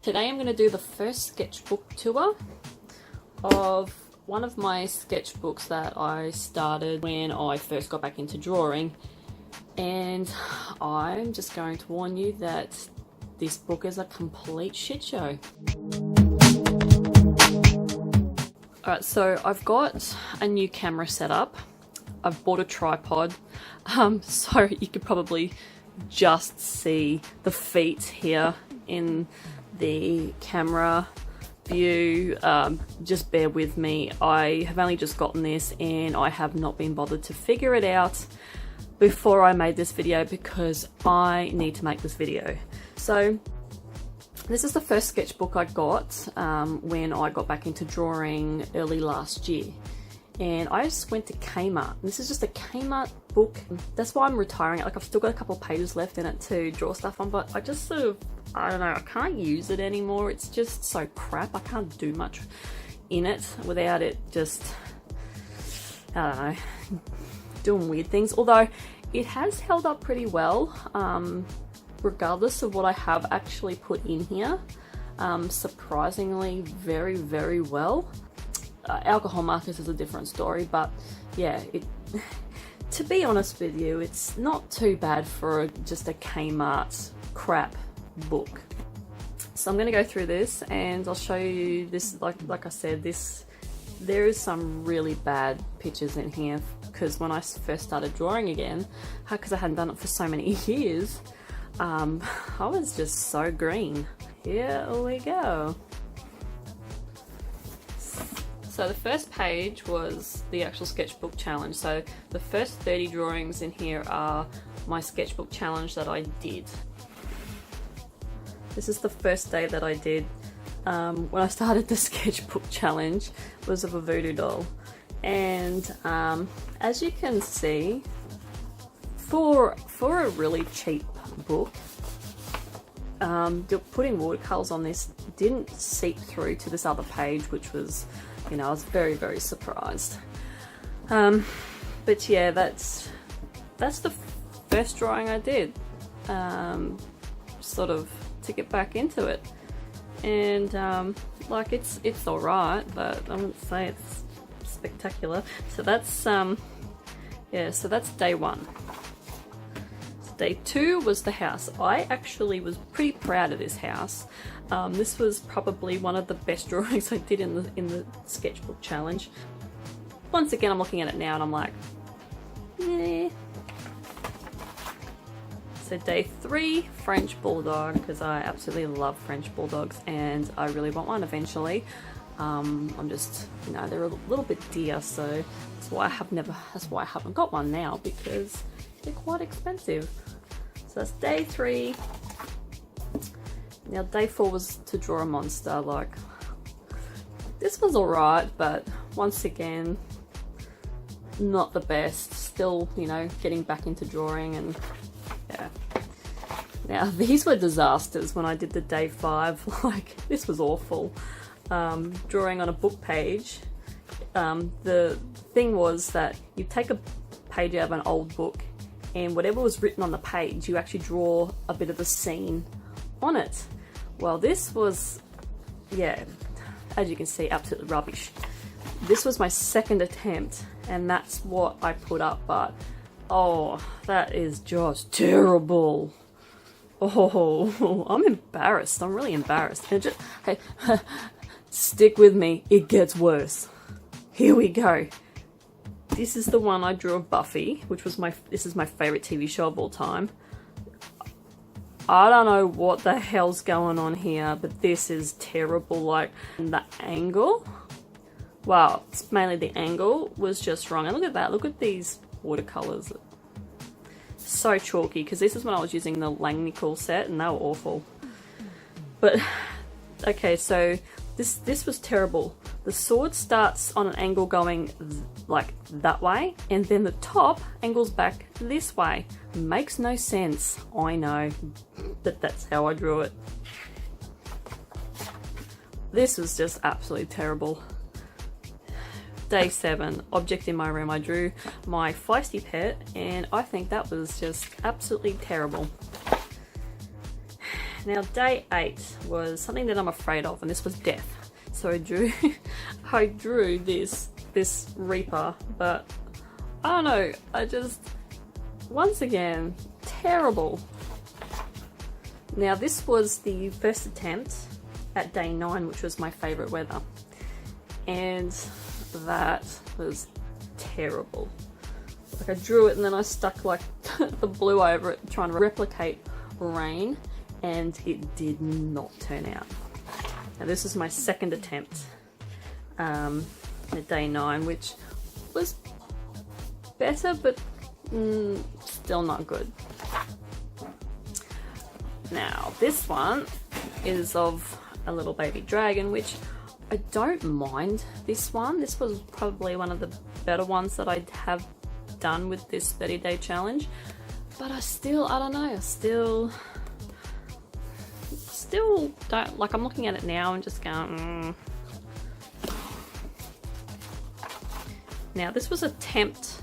Today I'm going to do the first sketchbook tour of one of my sketchbooks that I started when I first got back into drawing, and I'm just going to warn you that this book is a complete shit show. Alright, so I've got a new camera set up. I've bought a tripod, so you could probably just see the feet here in the camera view. Just bear with me. I have only just gotten this and I have not been bothered to figure it out before I made this video because I need to make this video. So this is the first sketchbook I got when I got back into drawing early last year. And I just went to Kmart. This is just a Kmart book. That's why I'm retiring it. Like, I've still got a couple of pages left in it to draw stuff on, but I just sort of, I don't know, I can't use it anymore. It's just so crap. I can't do much in it without it just, I don't know, doing weird things. Although it has held up pretty well, regardless of what I have actually put in here. Surprisingly very, very well. Alcohol markers is a different story, but yeah, to be honest with you, it's not too bad for just a Kmart crap book. So I'm going to go through this and I'll show you this. Like I said, there is some really bad pictures in here because when I first started drawing again, because I hadn't done it for so many years, I was just so green. Here we go. So the first page was the actual sketchbook challenge. So the first 30 drawings in here are my sketchbook challenge that I did. This is the first day that I did when I started the sketchbook challenge, was of a voodoo doll. And as you can see, for a really cheap book, putting watercolors on this didn't seep through to this other page, which was, you know, I was very, very surprised. But yeah, that's the first drawing I did, sort of to get back into it. And like it's alright, but I wouldn't say it's spectacular. So that's yeah, so that's day one. Day two was the house. I actually was pretty proud of this house. This was probably one of the best drawings I did in the sketchbook challenge. Once again, I'm looking at it now and I'm like, eh. So day three, French Bulldog, because I absolutely love French Bulldogs and I really want one eventually. I'm just, you know, they're a little bit dear, so that's why I haven't got one now, because they're quite expensive. So that's day three. Now day four was to draw a monster. Like, this was alright, but once again, not the best. Still, you know, getting back into drawing, and yeah. Now these were disasters when I did the day five. Like, this was awful. Drawing on a book page. The thing was that you take a page out of an old book, and whatever was written on the page, you actually draw a bit of the scene on it. Well, this was, yeah, as you can see, absolutely rubbish. This was my second attempt, and that's what I put up, but oh, that is just terrible. Oh, I'm embarrassed. I'm really embarrassed. And just, hey, stick with me, it gets worse. Here we go. This is the one I drew of Buffy, which was this is my favorite TV show of all time. I don't know what the hell's going on here, but this is terrible. Like, the angle, wow, it's mainly the angle was just wrong. And look at that, look at these watercolors. So chalky, because this is when I was using the Langnickel set and they were awful. But okay, so this was terrible. The sword starts on an angle going like that way, and then the top angles back this way. Makes no sense, I know, but that's how I drew it. This was just absolutely terrible. Day 7, object in my room. I drew my feisty pet, and I think that was just absolutely terrible. Now day 8 was something that I'm afraid of, and this was death. So I drew, I drew this Reaper, but I don't know, I just, once again, terrible. Now this was the first attempt at day 9, which was my favourite weather, and that was terrible. Like I drew it and then I stuck like the blue over it trying to replicate rain, and it did not turn out. Now this is my second attempt at day 9, which was better but still not good. Now this one is of a little baby dragon, which I don't mind this one. This was probably one of the better ones that I have done with this 30-day challenge, but I don't know, I still don't, like, I'm looking at it now and just going, Now this was attempt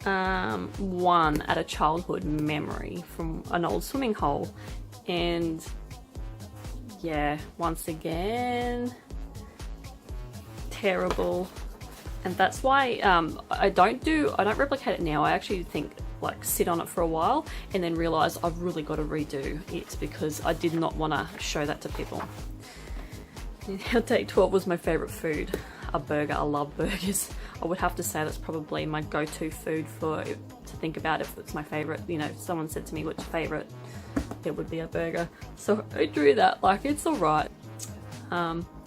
1 at a childhood memory from an old swimming hole, and yeah, once again, terrible. And that's why I don't replicate it now. I actually think, like, sit on it for a while and then realize I've really got to redo it because I did not want to show that to people. Now day 12 was my favorite food, a burger. I love burgers. I would have to say that's probably my go-to food to think about if it's my favorite. You know, if someone said to me what's your favorite, it would be a burger. So I drew that. Like, it's alright.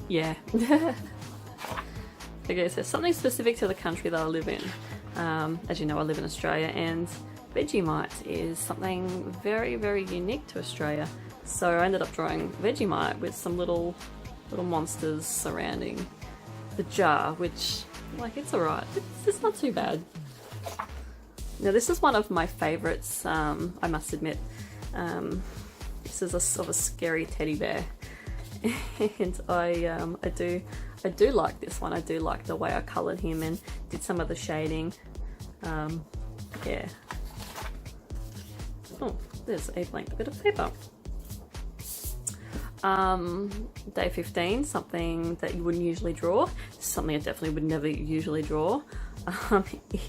Yeah. Okay, so something specific to the country that I live in. As you know, I live in Australia, and Vegemite is something very, very unique to Australia. So I ended up drawing Vegemite with some little monsters surrounding the jar, which, like, it's alright. It's not too bad. Now this is one of my favourites, I must admit. This is a sort of a scary teddy bear. And I do like this one. I do like the way I coloured him and did some of the shading. Yeah. Oh, there's a blank bit of paper. Day 15, something that you wouldn't usually draw. Something I definitely would never usually draw.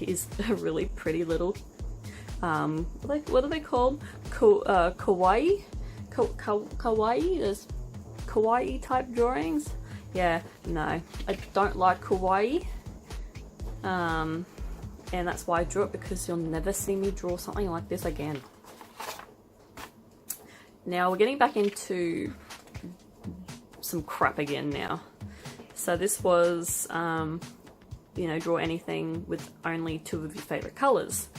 Is a really pretty little, what are they called? Kawaii? Kawaii? There's kawaii type drawings. Yeah, no, I don't like kawaii, and that's why I drew it, because you'll never see me draw something like this again. Now we're getting back into some crap again now. So this was, you know, draw anything with only 2 of your favourite colours.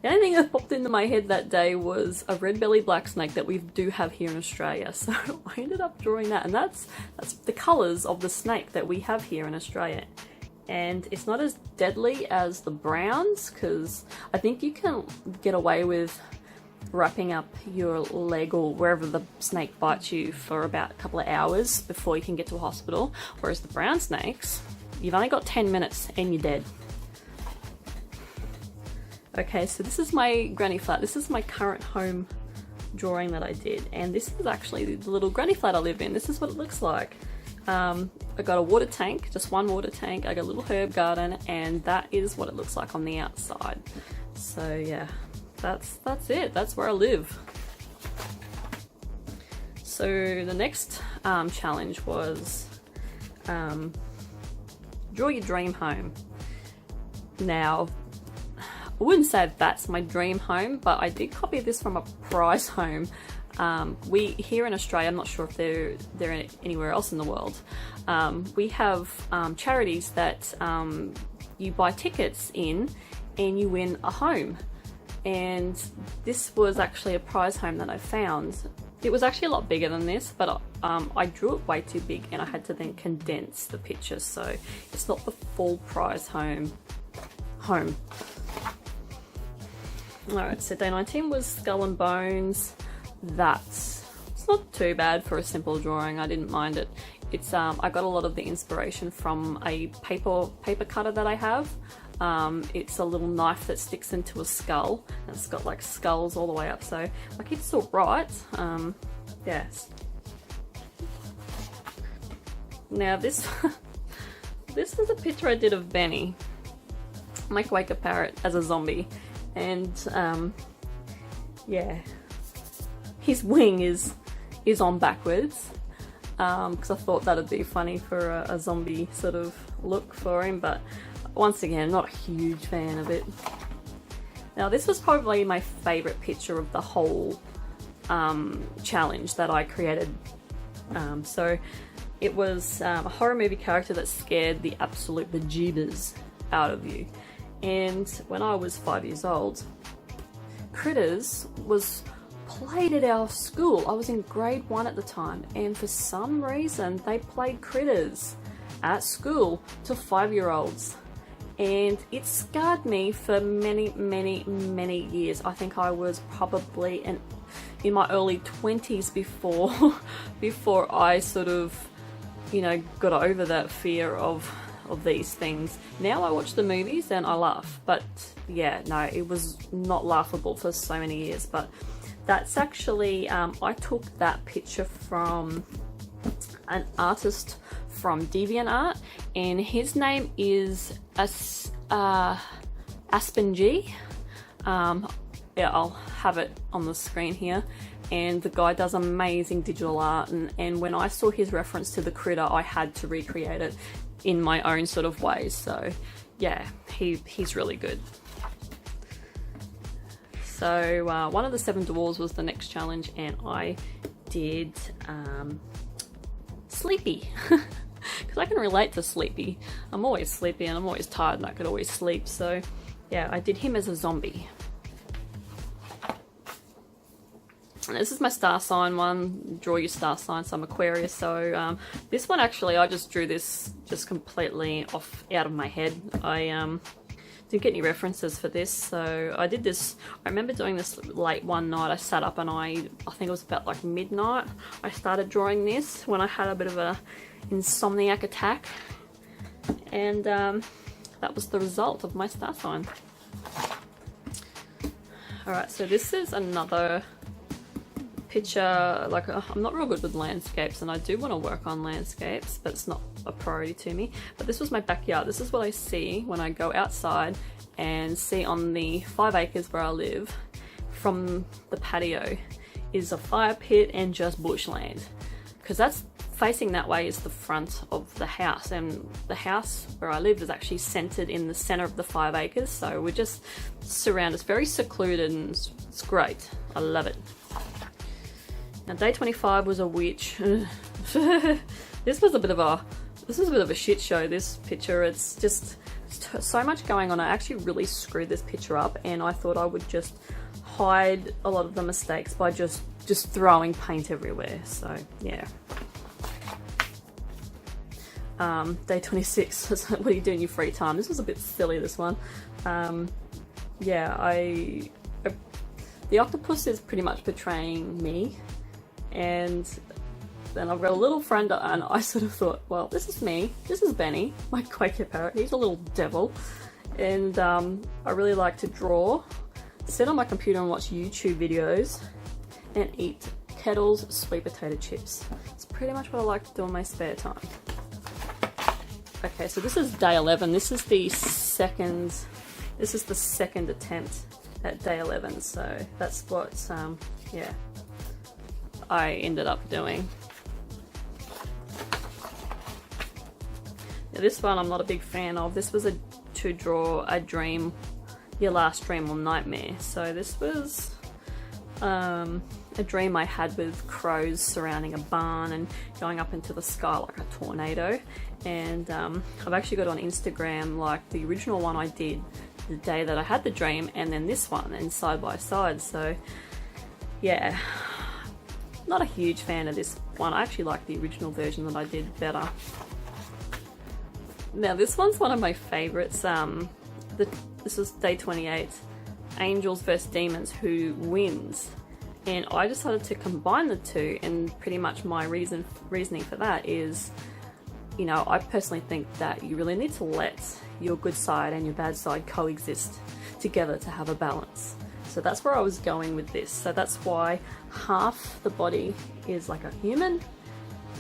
The only thing that popped into my head that day was a red-bellied black snake that we do have here in Australia. So I ended up drawing that, and that's the colours of the snake that we have here in Australia. And it's not as deadly as the browns, because I think you can get away with wrapping up your leg or wherever the snake bites you for about a couple of hours before you can get to a hospital. Whereas the brown snakes, you've only got 10 minutes and you're dead. Okay, so this is my granny flat. This is my current home drawing that I did, and this is actually the little granny flat I live in. This is what it looks like. I got a water tank, just one water tank. I got a little herb garden, and that is what it looks like on the outside. So yeah, that's it. That's where I live. So the next challenge was draw your dream home. Now, I wouldn't say that's my dream home, but I did copy this from a prize home. We here in Australia, I'm not sure if they're anywhere else in the world. We have charities that you buy tickets in and you win a home. And this was actually a prize home that I found. It was actually a lot bigger than this, but I drew it way too big and I had to then condense the pictures, so it's not the full prize home. Alright, so day 19 was Skull and Bones. It's not too bad for a simple drawing. I didn't mind it. It's I got a lot of the inspiration from a paper cutter that I have. It's a little knife that sticks into a skull, and it's got like skulls all the way up, so like it's alright. Yes. Now this this was a picture I did of Benny, my Quaker parrot, as a zombie, and yeah, his wing is on backwards, because I thought that'd be funny for a zombie sort of look for him, but once again, not a huge fan of it. Now this was probably my favourite picture of the whole challenge that I created. So it was a horror movie character that scared the absolute bejeebers out of you. And when I was 5 years old, Critters was played at our school. I was in grade 1 at the time, and for some reason they played Critters at school to 5-year-olds. And it scarred me for many, many, many years. I think I was probably in my early 20s before I sort of, you know, got over that fear of these things. Now I watch the movies and I laugh, but yeah, no, it was not laughable for so many years. But that's actually, I took that picture from an artist from DeviantArt, and his name is Aspen G. Yeah, I'll have it on the screen here. And the guy does amazing digital art, and when I saw his reference to the critter, I had to recreate it in my own sort of way. So yeah, he's really good. So one of the 7 dwarves was the next challenge, and I did Sleepy. Because I can relate to Sleepy. I'm always sleepy and I'm always tired and I could always sleep. So yeah, I did him as a zombie. And this is my star sign one. Draw your star sign. So I'm Aquarius. So this one actually, I just drew this just completely out of my head. I didn't get any references for this, so I did this. I remember doing this late one night. I sat up and I think it was about like midnight. I started drawing this when I had a bit of a insomniac attack, and that was the result of my star sign. Alright, so this is another picture. Like, I'm not real good with landscapes, and I do want to work on landscapes, but it's not a priority to me. But this was my backyard. This is what I see when I go outside and see on the 5 acres where I live. From the patio is a fire pit and just bushland, because that's facing that way is the front of the house, and the house where I live is actually centered in the center of the 5 acres, so we're just surrounded. It's very secluded and it's great. I love it. Now day 25 was a witch. This was a bit of a shit show, this picture. It's just so much going on. I actually really screwed this picture up, and I thought I would just hide a lot of the mistakes by just throwing paint everywhere. So yeah. Day 26, what do you do in your free time? This was a bit silly, this one. Yeah, the octopus is pretty much portraying me, and then I've got a little friend, and I sort of thought, well, this is me, this is Benny, my Quaker parrot. He's a little devil, and I really like to draw, sit on my computer and watch YouTube videos, and eat Kettle's sweet potato chips. It's pretty much what I like to do in my spare time. Okay, so this is day 11. This is the second attempt at day 11. So that's what, yeah, I ended up doing. Now, this one I'm not a big fan of. This was to draw a dream, your last dream or nightmare. So this was a dream I had with crows surrounding a barn and going up into the sky like a tornado. And I've actually got on Instagram like the original one I did the day that I had the dream, and then this one, and side by side. So yeah, not a huge fan of this one. I actually like the original version that I did better. Now this one's one of my favorites. This is day 28, Angels vs Demons, who wins? And I decided to combine the two, and pretty much my reasoning for that is, you know, I personally think that you really need to let your good side and your bad side coexist together to have a balance. So that's where I was going with this. So that's why half the body is like a human,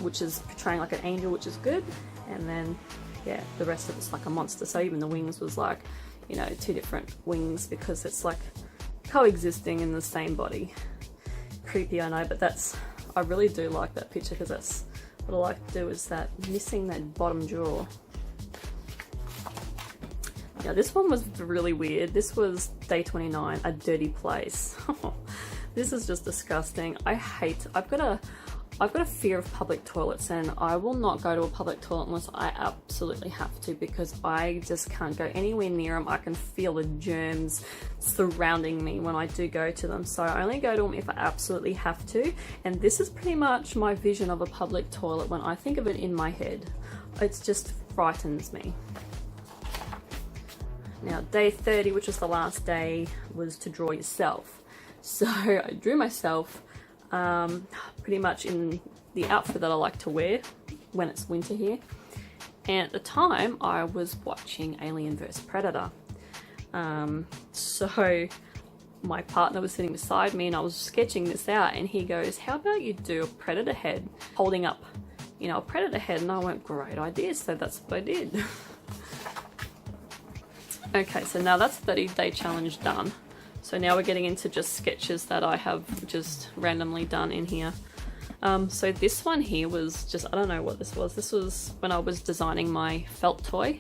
which is portraying like an angel, which is good, and then yeah, the rest of it's like a monster. So even the wings was like, you know, 2 different wings, because it's like coexisting in the same body. Creepy, I know, but that's, I really do like that picture, because that's what I like to do, is that missing that bottom jaw. Now this one was really weird. This was day 29, a dirty place. This is just disgusting. I've got a fear of public toilets, and I will not go to a public toilet unless I absolutely have to, because I just can't go anywhere near them. I can feel the germs surrounding me when I do go to them, so I only go to them if I absolutely have to. And this is pretty much my vision of a public toilet when I think of it in my head. It just frightens me. Now day 30, which was the last day, was to draw yourself. So I drew myself pretty much in the outfit that I like to wear when it's winter here. And at the time I was watching Alien vs Predator. So my partner was sitting beside me and I was sketching this out, and he goes, how about you do a predator head, holding up, you know, a predator head? And I went, great idea. So that's what I did. Okay, so now that's 30-day challenge done. So now we're getting into just sketches that I have just randomly done in here. So this one here was just, I don't know what this was. This was when I was designing my felt toy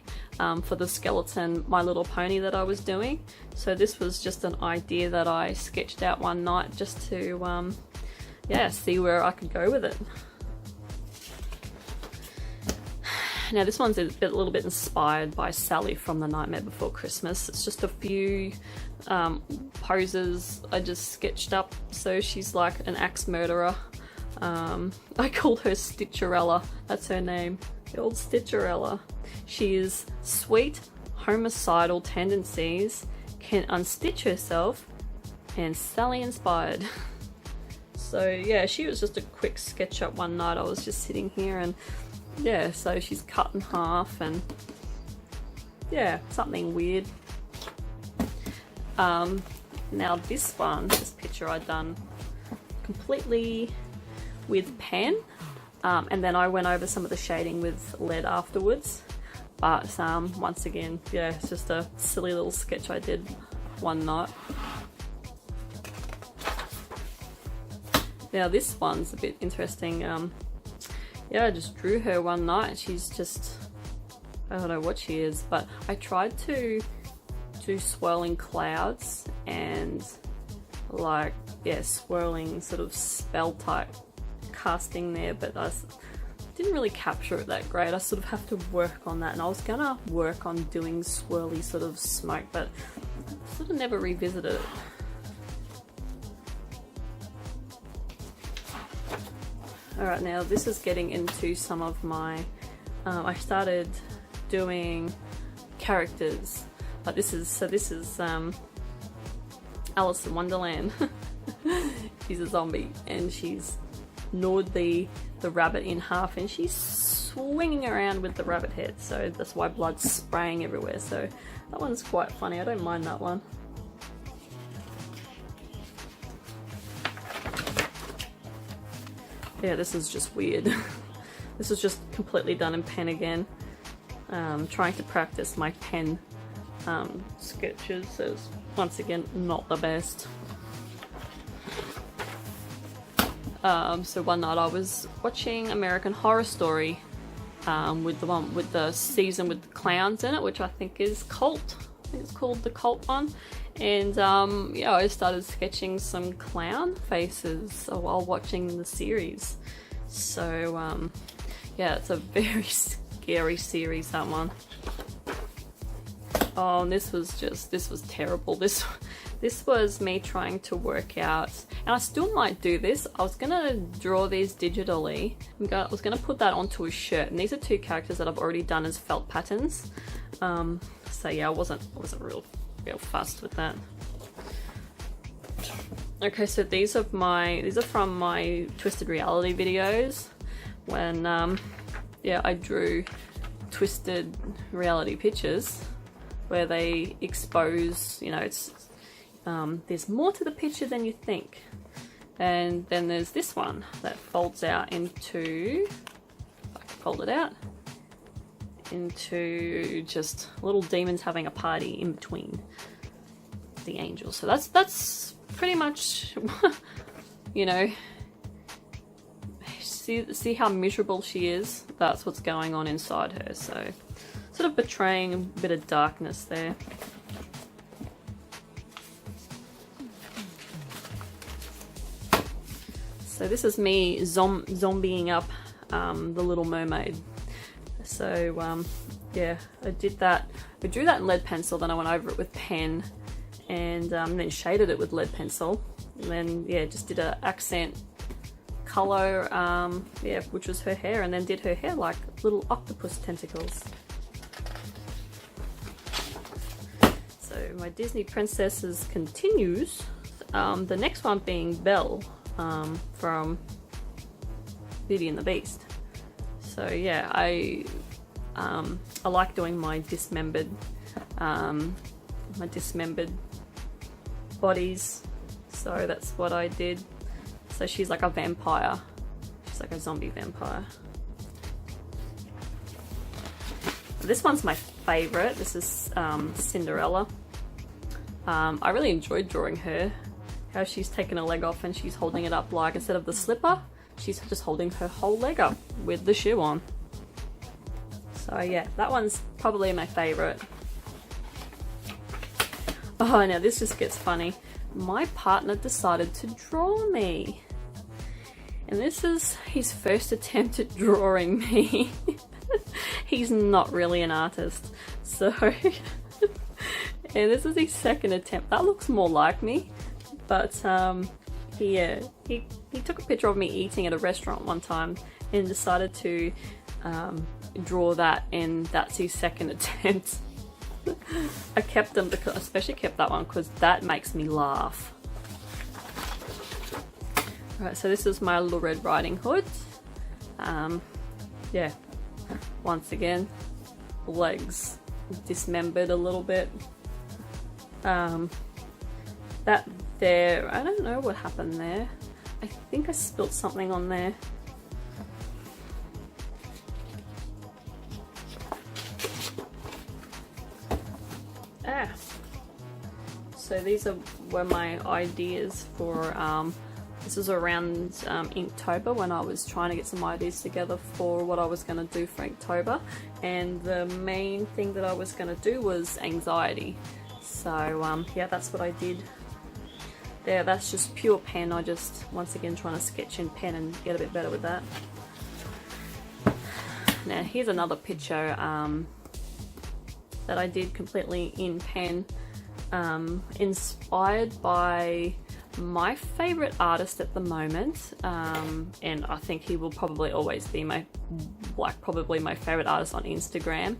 for the skeleton My Little Pony that I was doing. So this was just an idea that I sketched out one night just to, yeah, see where I could go with it. Now this one's a little bit inspired by Sally from The Nightmare Before Christmas. It's just a few poses I just sketched up. So she's like an axe murderer. I called her Stitcherella. That's her name. The old Stitcherella. She is sweet, homicidal tendencies, can unstitch herself, and Sally inspired. So yeah, she was just a quick sketch up one night. I was just sitting here and yeah, so she's cut in half and yeah, something weird. Now this picture I'd done completely with pen, and then I went over some of the shading with lead afterwards. But once again, yeah, it's just a silly little sketch I did one night. Now this one's a bit interesting. Yeah, I just drew her one night. She's just, I don't know what she is, but I tried to do swirling clouds and like, yeah, swirling sort of spell type casting there, but I didn't really capture it that great. I sort of have to work on that, and I was gonna work on doing swirly sort of smoke, but I sort of never revisited it. Alright, now this is getting into some of my, I started doing characters, but this is Alice in Wonderland. She's a zombie and she's gnawed the rabbit in half and she's swinging around with the rabbit head, so that's why blood's spraying everywhere. So that one's quite funny, I don't mind that one. Yeah, this is just weird. This is just completely done in pen again. Trying to practice my pen sketches, so it's, once again, not the best. So one night I was watching American Horror Story with the one with the season with the clowns in it, which I think is Cult. I think it's called the Cult one. And yeah, I started sketching some clown faces while watching the series. So yeah, it's a very scary series, that one. Oh, and this was terrible. This was me trying to work out, and I still might do this. I was gonna draw these digitally. I was gonna put that onto a shirt, and these are two characters that I've already done as felt patterns. So yeah, I wasn't real fussed with that. Okay, so these are from my Twisted Reality videos when yeah, I drew twisted reality pictures where they expose, you know, it's there's more to the picture than you think. And then there's this one that folds out into, if I can fold it out, into just little demons having a party in between the angels. So that's pretty much, you know, see how miserable she is? That's what's going on inside her. So sort of betraying a bit of darkness there. So this is me zombieing up the Little Mermaid. So yeah, I did that. I drew that in lead pencil, then I went over it with pen, and then shaded it with lead pencil. And then yeah, just did an accent color, yeah, which was her hair, and then did her hair like little octopus tentacles. So my Disney princesses continues. The next one being Belle. From Beauty and the Beast. So yeah, I like doing my dismembered bodies. So that's what I did. So she's like a vampire. She's like a zombie vampire. This one's my favorite. This is Cinderella. I really enjoyed drawing her. How she's taken a leg off and she's holding it up, like instead of the slipper, she's just holding her whole leg up with the shoe on. So yeah, that one's probably my favorite. Oh, now this just gets funny. My partner decided to draw me. And this is his first attempt at drawing me. He's not really an artist. So, and this is his second attempt. That looks more like me. But he took a picture of me eating at a restaurant one time and decided to draw that, and that's his second attempt. I kept them because I especially kept that one because that makes me laugh. Alright, so this is my Little Red Riding Hood. Yeah, once again, legs dismembered a little bit. That there, I don't know what happened there. I think I spilt something on there. So these were my ideas for, this was around Inktober, when I was trying to get some ideas together for what I was going to do for Inktober. And the main thing that I was going to do was anxiety. So yeah, that's what I did. There, that's just pure pen. I just, once again, trying to sketch in pen and get a bit better with that. Now here's another picture that I did completely in pen, inspired by my favorite artist at the moment, and I think he will probably always be probably my favorite artist on Instagram,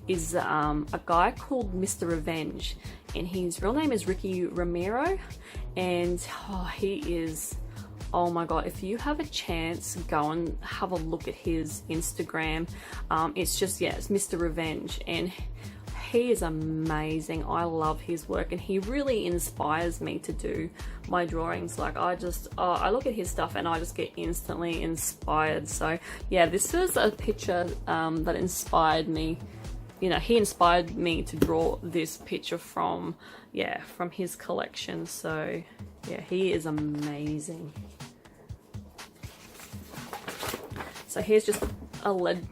is a guy called Mr. Revenge, and his real name is Ricky Romero, and he is, oh my god, if you have a chance, go and have a look at his Instagram. It's just, yeah, it's Mr. Revenge, and he is amazing. I love his work, and he really inspires me to do my drawings. Like, I look at his stuff and I just get instantly inspired. So yeah, this is a picture that inspired me. You know, he inspired me to draw this picture from his collection. So yeah, he is amazing. So here's just a lead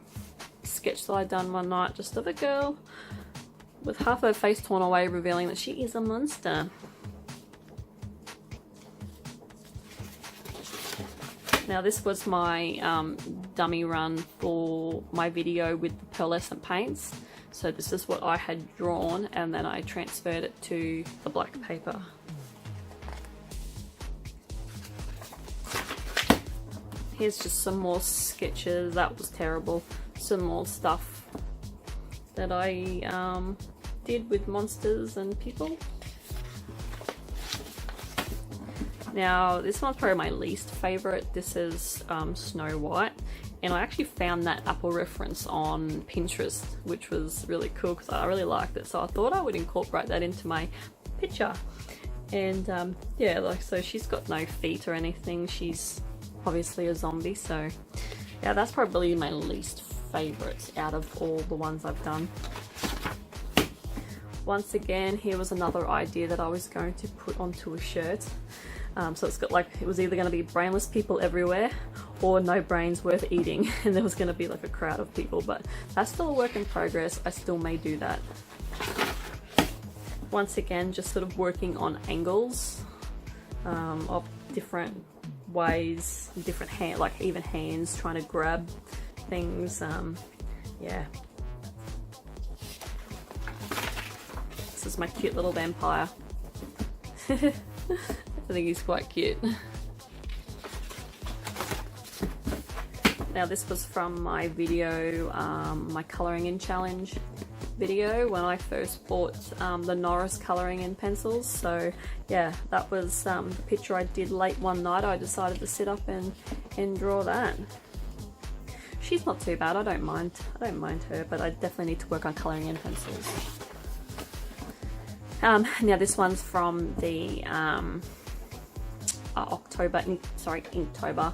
sketch that I done one night, just of a girl with half her face torn away, revealing that she is a monster. Now this was my dummy run for my video with the pearlescent paints. So this is what I had drawn, and then I transferred it to the black paper. Here's just some more sketches. That was terrible. Some more stuff that I did with monsters and people. Now this one's probably my least favorite. This is Snow White, and I actually found that Apple reference on Pinterest, which was really cool because I really liked it, so I thought I would incorporate that into my picture. And yeah, like, so she's got no feet or anything. She's obviously a zombie, so yeah, that's probably my least favorite out of all the ones I've done. Once again, here was another idea that I was going to put onto a shirt. So it's got like, it was either going to be brainless people everywhere or no brains worth eating, and there was going to be like a crowd of people, but that's still a work in progress. I still may do that. Once again, just sort of working on angles of different ways, different hand, like even hands trying to grab things. Yeah. This is my cute little vampire. I think he's quite cute. Now this was from my video, my colouring in challenge video, when I first bought the Norris colouring in pencils. So yeah, that was the picture I did late one night. I decided to sit up and draw that. She's not too bad, I don't mind her, but I definitely need to work on colouring in pencils. Now this one's from the Inktober.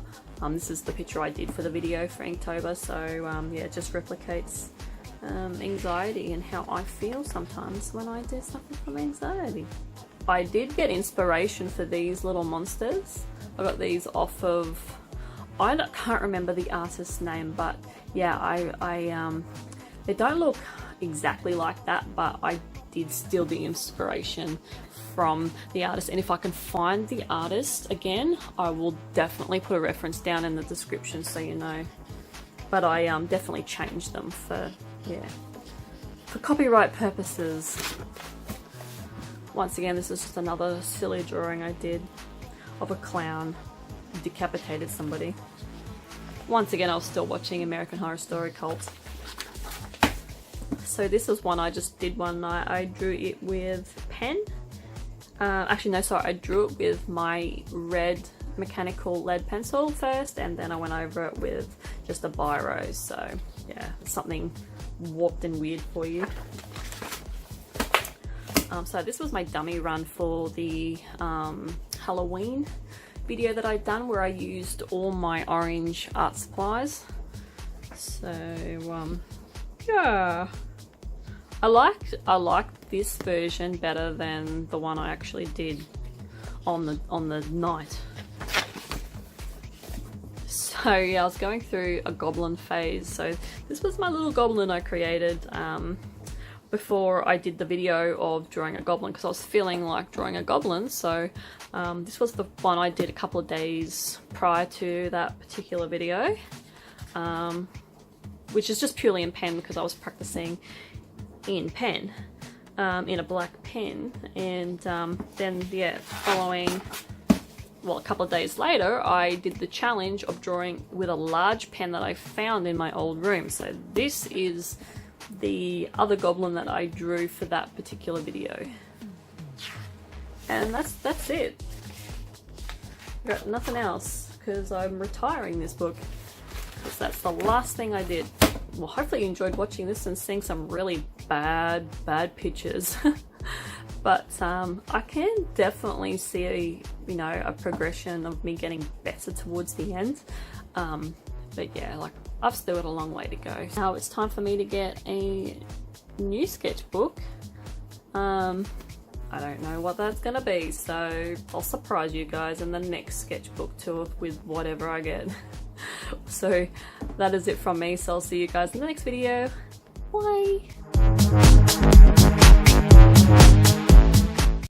This is the picture I did for the video for Inktober, so yeah, it just replicates anxiety and how I feel sometimes when I do something from anxiety. I did get inspiration for these little monsters. I got these off of, I can't remember the artist's name, but yeah, they don't look exactly like that, but I did steal the inspiration from the artist, and if I can find the artist again, I will definitely put a reference down in the description so you know. But I definitely changed them for, yeah, for copyright purposes. Once again, this is just another silly drawing I did of a clown who decapitated somebody. Once again, I was still watching American Horror Story Cult. So this is one I just did one night. I drew it with pen. Actually no, sorry, I drew it with my red mechanical lead pencil first, and then I went over it with just a biro. So yeah, something warped and weird for you. So this was my dummy run for the Halloween video that I'd done, where I used all my orange art supplies. So yeah, I liked this version better than the one I actually did on the night. So yeah, I was going through a goblin phase. So this was my little goblin I created before I did the video of drawing a goblin, because I was feeling like drawing a goblin. So this was the one I did a couple of days prior to that particular video, which is just purely in pen because I was practicing in pen, in a black pen. And then yeah, following, well, a couple of days later, I did the challenge of drawing with a large pen that I found in my old room. So this is the other goblin that I drew for that particular video, and that's it. Got nothing else because I'm retiring this book, because that's the last thing I did. Well, hopefully you enjoyed watching this and seeing some really bad pictures. But I can definitely see, you know, a progression of me getting better towards the end. But yeah, like, I've still got a long way to go. Now it's time for me to get a new sketchbook. I don't know what that's gonna be, so I'll surprise you guys in the next sketchbook tour with whatever I get. So that is it from me, so I'll see you guys in the next video. Bye!